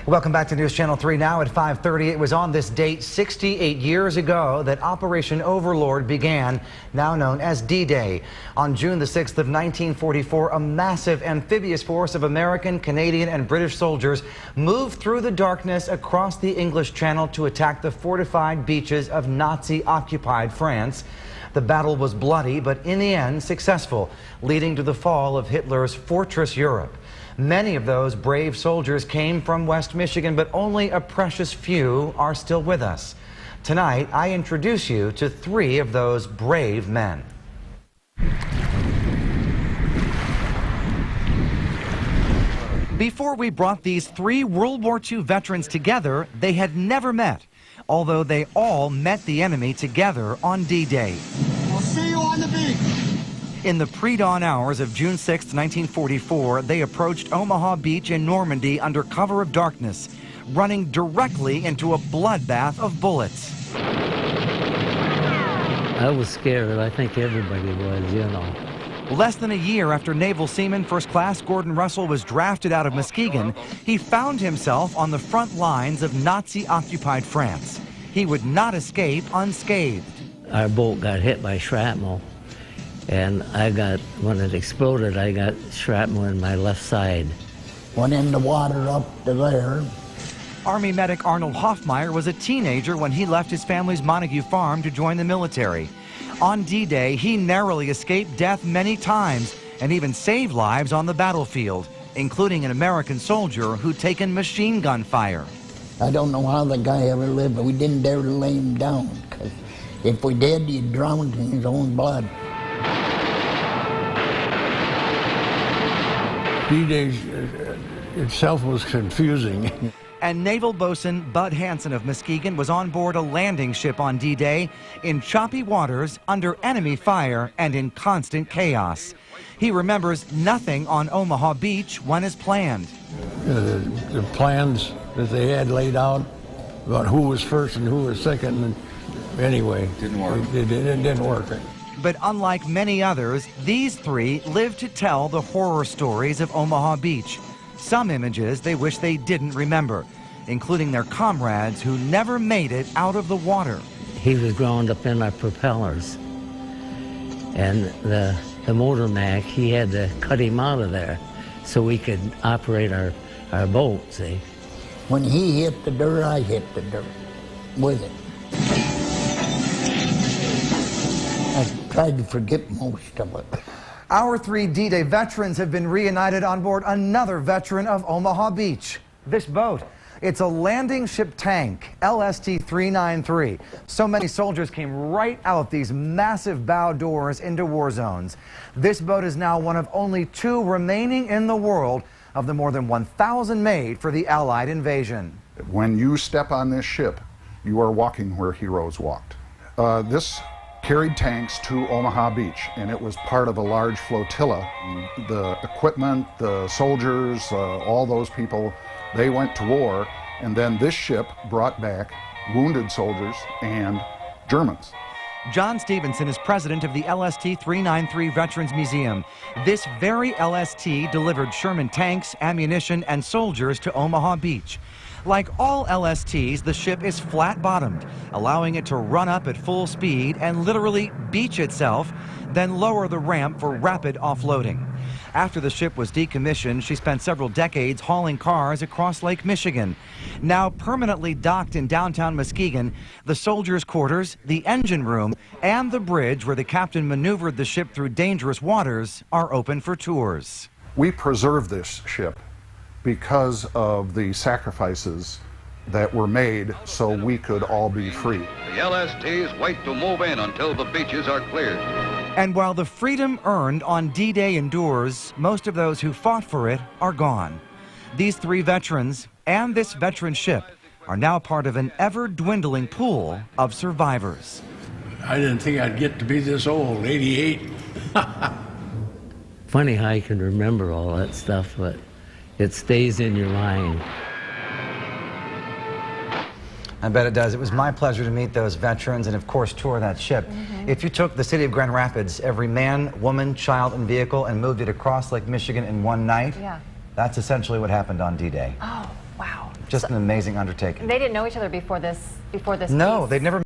Welcome back to News Channel 3 now at 5:30. It was on this date 68 years ago that Operation Overlord began, now known as D-Day. On June the 6th of 1944, a massive amphibious force of American, Canadian, and British soldiers moved through the darkness across the English Channel to attack the fortified beaches of Nazi-occupied France. The battle was bloody, but in the end successful, leading to the fall of Hitler's fortress Europe. Many of those brave soldiers came from West Michigan, but only a precious few are still with us. Tonight, I introduce you to three of those brave men. Before we brought these three World War II veterans together, they had never met, although they all met the enemy together on D-Day. We'll see you on the beach. In the pre-dawn hours of June 6, 1944, they approached Omaha Beach in Normandy under cover of darkness, running directly into a bloodbath of bullets. I was scared. I think everybody was, you know. Less than a year after Naval Seaman First Class Gordon Russell was drafted out of Muskegon, he found himself on the front lines of Nazi-occupied France. He would not escape unscathed. Our boat got hit by shrapnel. And when it exploded, I got shrapnel in my left side. Went in the water up to there. Army medic Arnold Hoffmeyer was a teenager when he left his family's Montague farm to join the military. On D-Day, he narrowly escaped death many times and even saved lives on the battlefield, including an American soldier who'd taken machine gun fire. I don't know how the guy ever lived, but we didn't dare to lay him down, because if we did, he'd drown in his own blood. D-Day itself was confusing. And Naval Boatswain Bud Hansen of Muskegon was on board a landing ship on D-Day in choppy waters, under enemy fire, and in constant chaos. He remembers nothing on Omaha Beach went as planned. The plans that they had laid out about who was first and who was second, and anyway, didn't work. It didn't work. But unlike many others, these three lived to tell the horror stories of Omaha Beach. Some images they wish they didn't remember, including their comrades who never made it out of the water. He was ground up in our propellers. And the motor mech, he had to cut him out of there so we could operate our boat, see? When he hit the dirt, I hit the dirt with it. I tried to forget most of it. Our three D-Day veterans have been reunited on board another veteran of Omaha Beach. This boat, it's a landing ship tank, LST-393. So many soldiers came right out these massive bow doors into war zones. This boat is now one of only two remaining in the world of the more than 1,000 made for the Allied invasion. When you step on this ship, you are walking where heroes walked. This carried tanks to Omaha Beach, and it was part of a large flotilla. The equipment, the soldiers, all those people, they went to war, and then this ship brought back wounded soldiers and Germans. John Stevenson is president of the LST-393 Veterans Museum. This very LST delivered Sherman tanks, ammunition, and soldiers to Omaha Beach. Like all LSTs, the ship is flat-bottomed, allowing it to run up at full speed and literally beach itself, then lower the ramp for rapid offloading. After the ship was decommissioned, she spent several decades hauling cars across Lake Michigan. Now permanently docked in downtown Muskegon, the soldiers' quarters, the engine room, and the bridge where the captain maneuvered the ship through dangerous waters are open for tours. We preserve this ship because of the sacrifices that were made so we could all be free. The LSTs wait to move in until the beaches are cleared. And while the freedom earned on D-Day endures, most of those who fought for it are gone. These three veterans and this veteran ship are now part of an ever-dwindling pool of survivors. I didn't think I'd get to be this old, 88. Funny how you can remember all that stuff, but it stays in your mind. I bet it does. It was my pleasure to meet those veterans and, of course, tour that ship. If you took the city of Grand Rapids, every man, woman, child, and vehicle, and moved it across Lake Michigan in one night, that's essentially what happened on D-Day. Oh, Wow. Just an amazing undertaking. They didn't know each other before this. No, piece. they'd never